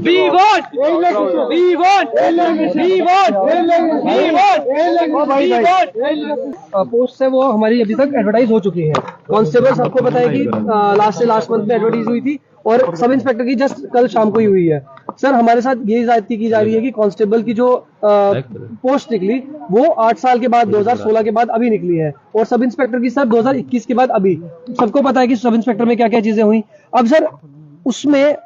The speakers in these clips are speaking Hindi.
We want! We want! We want! Post है वो हमारी अभी तक एडवर्टाइज हो चुकी है। कांस्टेबल सबको पता है कि लास्ट मंथ में एडवर्टाइज हुई थी और सब इंस्पेक्टर की जस्ट कल शाम को ही हुई है। सर हमारे साथ ये ज्यादती की जा रही है कि कांस्टेबल की जो पोस्ट निकली वो 8 साल के बाद 2016 के बाद अभी निकली है और सब इंस्पेक्टर की सर 2021 के बाद अभी। सबको पता है कि सब इंस्पेक्टर में क्या क्या चीजें हुई। अब सर उसमें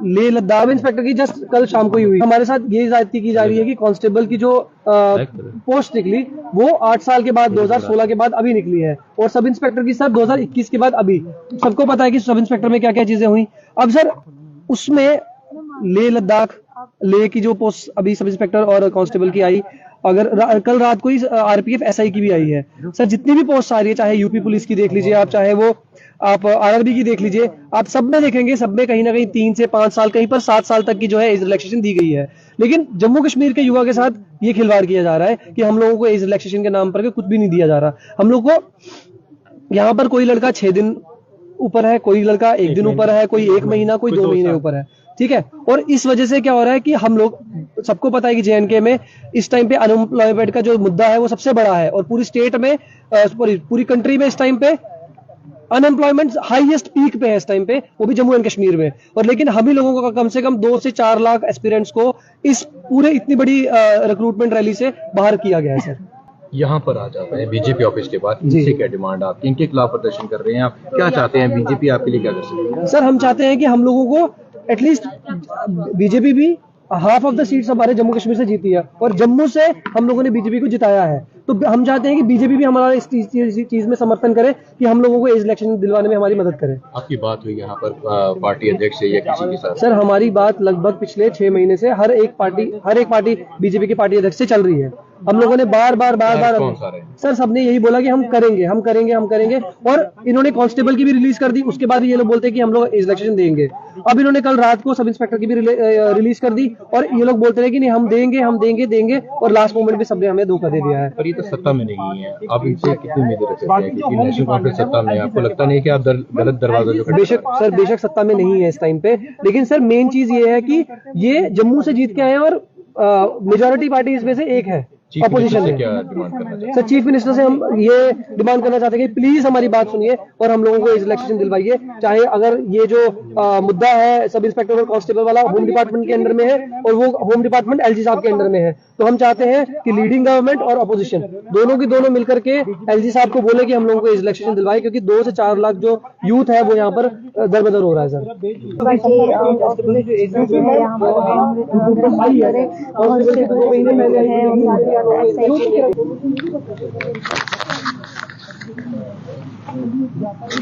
लेह लद्दाख इंस्पेक्टर की जस्ट कल शाम को ही हुई। हमारे साथ ये ज्यादती की जा रही है कि कांस्टेबल की जो पोस्ट निकली वो 8 साल के बाद 2016 के बाद अभी निकली है और सब इंस्पेक्टर की सर 2021 के बाद अभी। सबको पता है कि सब इंस्पेक्टर में क्या क्या चीजें हुई। अब सर उसमें लेह लद्दाख लेह की जो पोस्ट अभी सब इंस्पेक्टर और कांस्टेबल की आई, अगर कल रात को ही आरपीएफ एसआई की भी आई है। सर जितनी भी पोस्ट आ रही है, चाहे यूपी पुलिस की देख लीजिए आप, चाहे वो आप आरआरबी की देख लीजिए, आप सब में देखेंगे सब में कहीं ना कहीं 3 से 5 साल, कहीं पर 7 साल तक की जो है एज रिलैक्सेशन दी गई है। लेकिन जम्मू कश्मीर के युवा के साथ ये खिलवाड़ किया जा रहा है कि हम लोगों को एज रिलैक्सेशन के नाम पर कुछ भी नहीं दिया जा रहा। हम लोग को यहाँ पर कोई लड़का 6 दिन ऊपर है, कोई लड़का 1 दिन ऊपर है, कोई 1 महीना, कोई 2 महीने ऊपर है, ठीक है। और इस वजह से क्या हो रहा है कि हम लोग, सबको पता है कि जेएनके में इस टाइम पे अनएम्प्लॉयमेंट का जो मुद्दा है वो सबसे बड़ा है और पूरी स्टेट में पूरी कंट्री में इस टाइम पे अनएम्प्लॉयमेंट हाईएस्ट पीक पे है इस टाइम पे, वो भी जम्मू एंड कश्मीर में। और लेकिन हम ही लोगों को कम से कम 2 से 4 लाख एस्पिरेंट्स को इस पूरे इतनी बड़ी रिक्रूटमेंट रैली से बाहर किया गया है। सर यहाँ पर आ जाता है बीजेपी ऑफिस के बाद, इनसे क्या डिमांड आप इनके खिलाफ प्रदर्शन कर रहे हैं, आप क्या चाहते हैं, बीजेपी आपके लिए क्या कर सकती है? सर हम चाहते हैं कि हम लोगों को एटलीस्ट बीजेपी भी हाफ ऑफ द सीट्स हमारे जम्मू कश्मीर से जीती है और जम्मू से हम लोगों ने बीजेपी को जिताया है, तो हम चाहते हैं कि बीजेपी भी हमारा इस चीज में समर्थन करे कि हम लोगों को एज इलेक्शन दिलवाने में हमारी मदद करे। आपकी बात हुई यहाँ पर पार्टी अध्यक्ष से या किसी के साथ? सर हमारी बात लगभग पिछले 6 महीने से हर एक पार्टी बीजेपी की पार्टी अध्यक्ष से चल रही है। हम लोगों ने बार बार सर सबने यही बोला कि हम करेंगे और इन्होंने कांस्टेबल की भी रिलीज कर दी। उसके बाद ये लोग बोलते हैं कि हम लोग एज इलेक्शन देंगे। अब इन्होंने कल रात को सब इंस्पेक्टर की भी रिलीज कर दी और ये लोग बोलते रहे कि नहीं हम देंगे और लास्ट मोमेंट में सबने हमें धोखा दे दिया है। पर ये तो सत्ता में नहीं है, आप इनसे कितनी उम्मीद रख सकते हैं कि नेशनल कॉन्फ्रेंस सत्ता में? आपको लगता नहीं कि आप गलत दरवाजा जो बेशक सत्ता में नहीं है इस टाइम पे, लेकिन सर मेन चीज ये है कि ये जम्मू से जीत के आए और मेजोरिटी पार्टी इसमें से एक है अपोजिशन में। सर चीफ मिनिस्टर से हम ये डिमांड करना चाहते हैं कि प्लीज हमारी बात सुनिए और हम लोगों को एज इलेक्शन दिलवाइए। चाहे अगर ये जो मुद्दा है सब इंस्पेक्टर और कांस्टेबल वाला होम डिपार्टमेंट के अंडर में है और वो होम डिपार्टमेंट एलजी साहब के अंडर में है, तो हम चाहते हैं कि लीडिंग गवर्नमेंट और अपोजिशन दोनों की दोनों मिलकर के एलजी साहब को बोले कि हम लोगों को एज इलेक्शन दिलवाए, क्योंकि 2 से 4 लाख जो यूथ है वो यहाँ पर दरबदर हो रहा है। सर